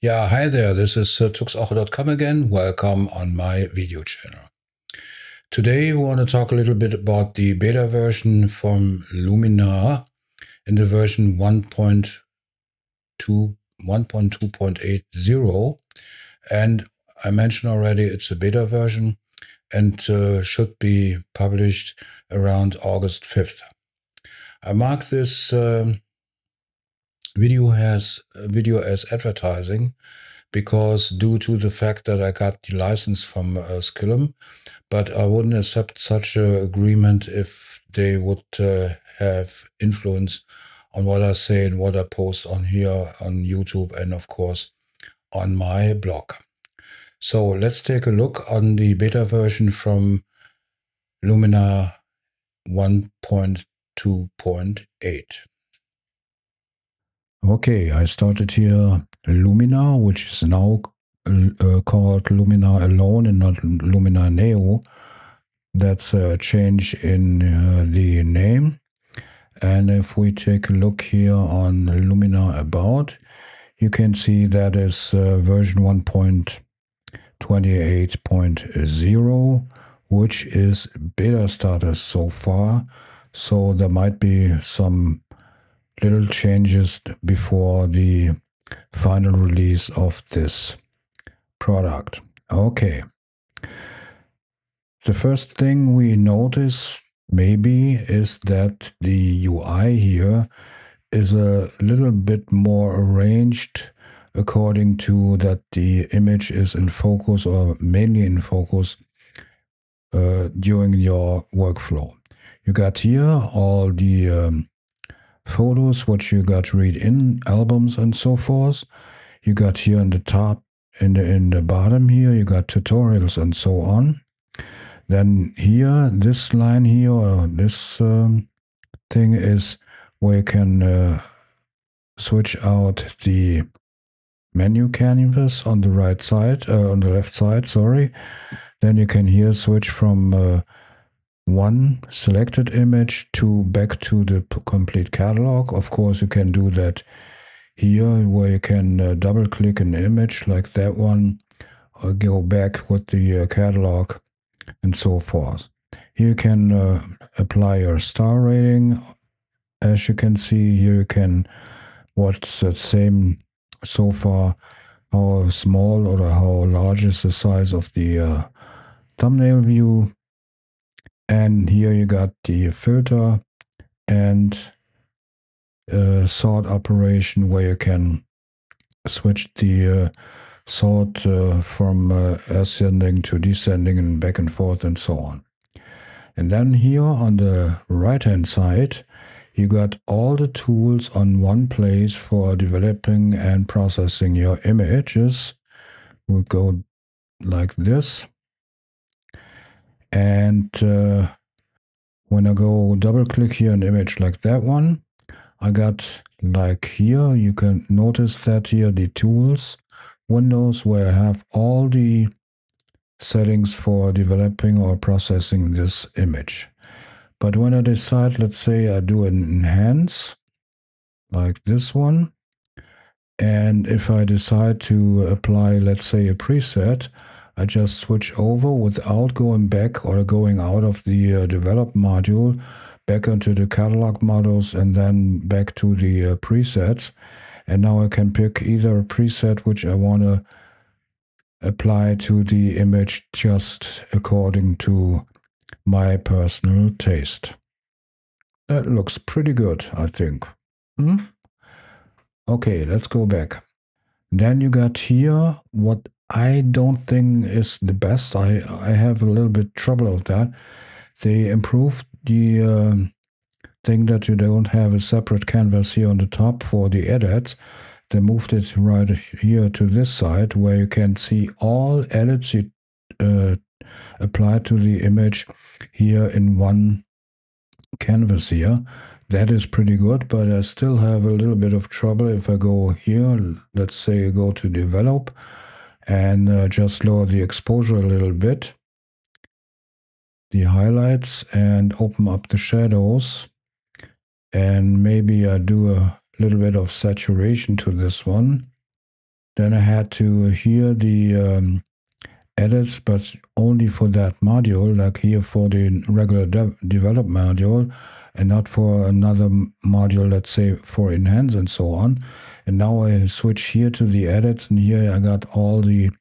Yeah, hi there. This is tuxocho.com again. Welcome on my video channel. Today we want to talk a little bit about the beta version from Luminar in the version 1.2.8.0. And I mentioned already it's a beta version and should be published around August 5th. I mark this video as advertising because due to the fact that I got the license from Skillum, but I wouldn't accept such an agreement if they would have influence on what I say and what I post on here on YouTube and of course on my blog. So let's take a look on the beta version from Luminar 1.2.8. Okay, I started here Luminar, which is now called Luminar alone and not Luminar Neo. That's a change in the name. And if we take a look here on Luminar About, you can see that is version 1.28.0, which is beta status so far. So there might be some little changes before the final release of this product. Okay. The first thing we notice maybe is that the UI here is a little bit more arranged according to that the image is in focus or mainly in focus during your workflow. You got here all the photos, what you got to read in albums and so forth. You got here in the top, in the bottom here, you got tutorials and so on. Then here, this line here, or this thing is where you can switch out the menu canvas on the right side, on the left side, sorry. Then you can here switch from one selected image to back to the complete catalog. Of course, you can do that here where you can double click an image like that one, or go back with the catalog and so forth. Here you can apply your star rating. As you can see here, you can what's the same so far, how small or how large is the size of the thumbnail view. And here you got the filter and sort operation where you can switch the sort from ascending to descending and back and forth and so on. And then here on the right hand side, you got all the tools on one place for developing and processing your images. We'll go like this. And when I go double click here an image like that one, I got like here, you can notice that here the tools windows where I have all the settings for developing or processing this image. But when I decide, let's say I do an enhance like this one, and if I decide to apply, let's say, a preset, I just switch over without going back or going out of the develop module, back into the catalog models and then back to the presets. And now I can pick either a preset which I want to apply to the image just according to my personal taste. That looks pretty good, I think. Okay, let's go back. Then you got here what I don't think is the best. I have a little bit trouble with that. They improved the thing that you don't have a separate canvas here on the top for the edits. They moved it right here to this side where you can see all edits you applied to the image here in one canvas here. That is pretty good, but I still have a little bit of trouble if I go here, let's say I go to develop and just lower the exposure a little bit, the highlights, and open up the shadows, and maybe I do a little bit of saturation to this one. Then I had to hear the edits, but only for that module, like here for the regular develop module, and not for another module, let's say for enhance and so on. And now I switch here to the edits, and here I got all the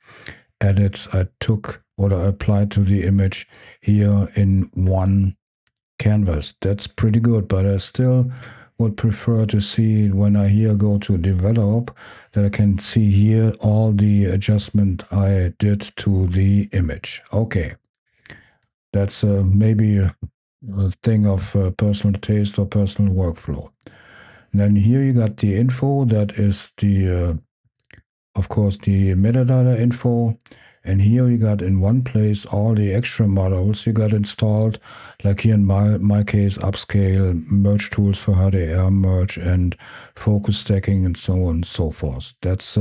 edits I took or I applied to the image here in one canvas. That's pretty good, but I still would prefer to see when I here go to develop that I can see here all the adjustment I did to the image. Okay, that's maybe a thing of personal taste or personal workflow. And then here you got the info, that is the of course the metadata info, and here you got in one place all the extra models you got installed, like here in my case upscale, merge tools for HDR merge, and focus stacking, and so on and so forth. That's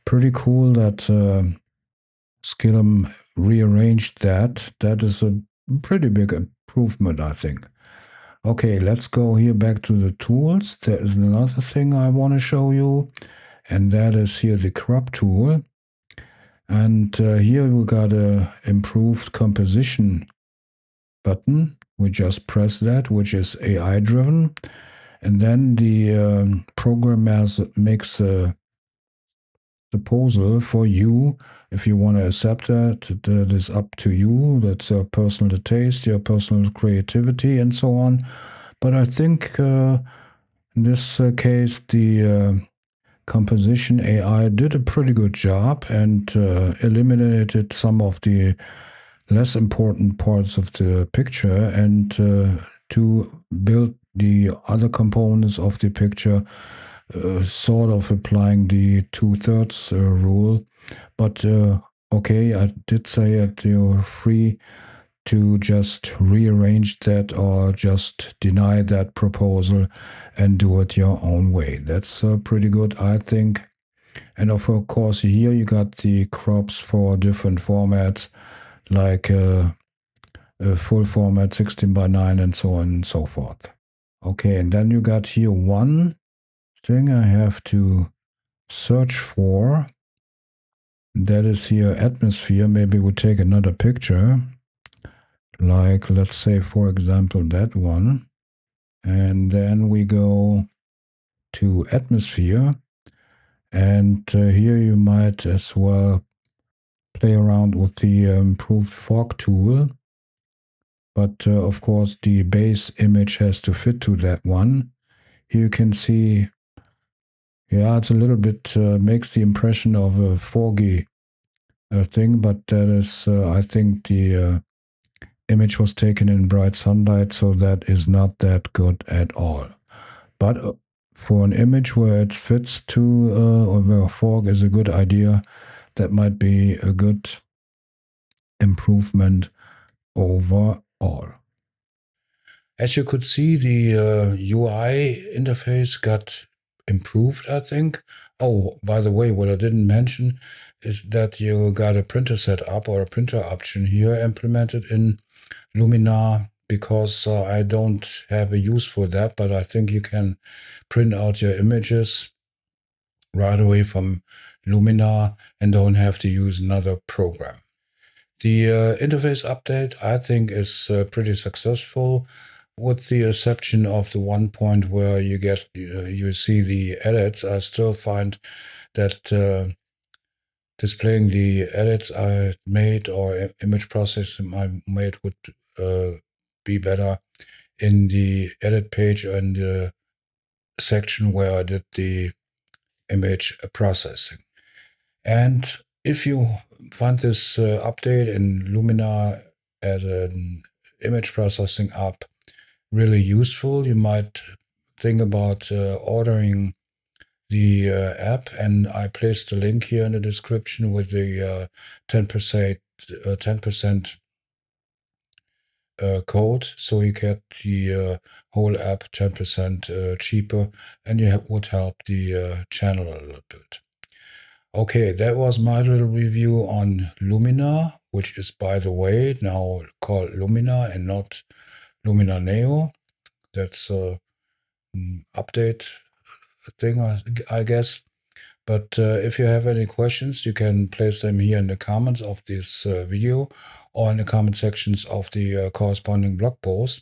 pretty cool that Skillum rearranged that. That is a pretty big improvement, I think. Okay, let's go here back to the tools. There is another thing I want to show you, and that is here the crop tool. And here we got a improved composition button. We just press that, which is AI driven. And then the program makes a proposal for you. If you want to accept that, that is up to you. That's your personal taste, your personal creativity, and so on. But I think in this case, the composition AI did a pretty good job and eliminated some of the less important parts of the picture, and to build the other components of the picture, sort of applying the 2/3 rule. But okay, I did say that you're free to just rearrange that or just deny that proposal and do it your own way. That's pretty good, I think. And of course, here you got the crops for different formats, like full format, 16:9, and so on and so forth. Okay, and then you got here one thing I have to search for. That is here atmosphere. Maybe we'll take another picture, like let's say, for example, that one. And then we go to atmosphere. And here you might as well play around with the improved fog tool. But of course, the base image has to fit to that one. Here you can see, yeah, it's a little bit, makes the impression of a foggy thing, but that is, I think the image was taken in bright sunlight, so that is not that good at all. But for an image where it fits to, or where fog is a good idea, that might be a good improvement overall. As you could see, the UI interface got improved, I think. Oh, by the way, what I didn't mention is that you got a printer setup or a printer option here implemented in Luminar, because I don't have a use for that, but I think you can print out your images right away from Luminar and don't have to use another program. The interface update, I think, is pretty successful, with the exception of the one point where you get you see the edits. I still find that displaying the edits I made or image processing I made would be better in the edit page and the section where I did the image processing. And if you find this update in Luminar as an image processing app really useful, you might think about ordering the app, and I placed a link here in the description with the 10% code, so you get the whole app 10% cheaper, and you would help the channel a little bit. Okay, that was my little review on Luminar, which is, by the way, now called Luminar and not Luminar Neo. That's a update thing, I guess. But if you have any questions, you can place them here in the comments of this video or in the comment sections of the corresponding blog post.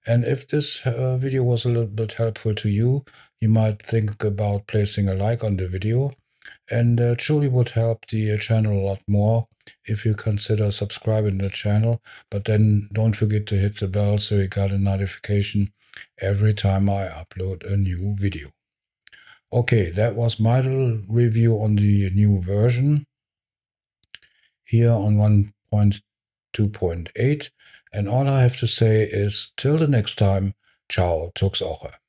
And if this video was a little bit helpful to you, you might think about placing a like on the video. And it truly would help the channel a lot more if you consider subscribing to the channel. But then don't forget to hit the bell so you got a notification every time I upload a new video. Okay, that was my little review on the new version here on 1.2.8. And all I have to say is till the next time, ciao, Tux Oche.